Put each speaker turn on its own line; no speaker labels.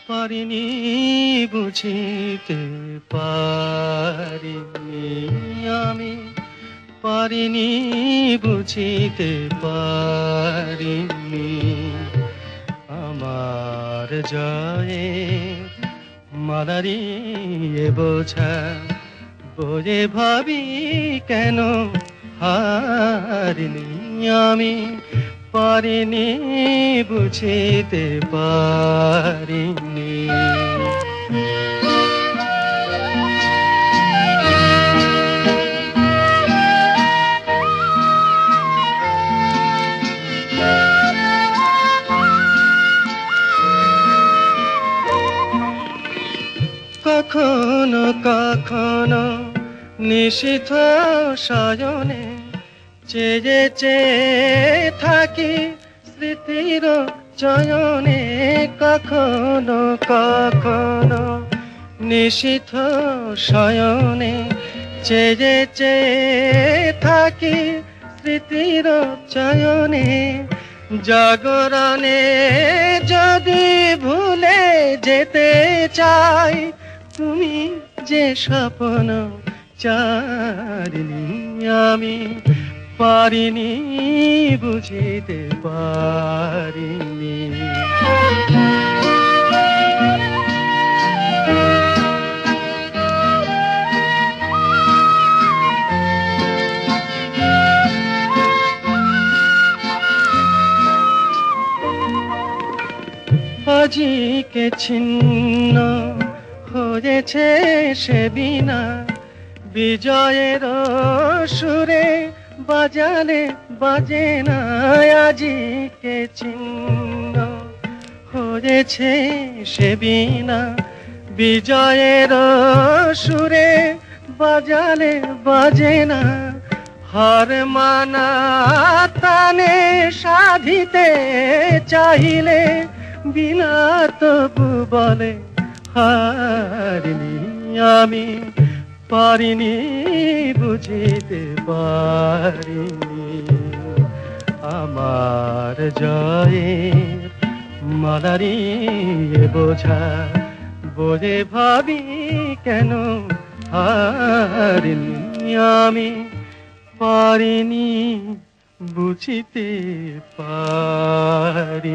পারিনি বুঝিতে পারিনি আমি পারিনি বুঝিতে পারিনি আমার জয়ে মালারি এ বোঝা বয়ে ভাবি কেন হারিনি আমি পারিনি বুঝিতে পারিনি কখনো কখনো নিশীথ শয়নে চেয়ে চেয়ে থাকি স্মৃতির চয়নে কখনো কখনো নিশীথ শয়নে চেয়ে চেয়ে থাকি স্মৃতির চয়নে জাগরণে যদি ভুলে যেতে চাই তুমি যে স্বপ্ন চারিনি আমি পারিনি বুঝিতে পারিনি আজিকে ছিন্ন হয়েছে সে বিনা বিজয়ের সুরে বাজালে বাজে না আজিকে ছিন্ন হয়েছে সে বিনা বিজয়ের সুরে বাজালে বাজে না হার মানা তানে সাধিতে চাইলে বিনা তবু বলে হারিনি আমি পারিনি বুঝিতে পারিনি আমার জয়ে মালারি এ বোঝা বোঝে ভাবি কেন হারিনি আমি পারিনি বুঝিতে পারিনি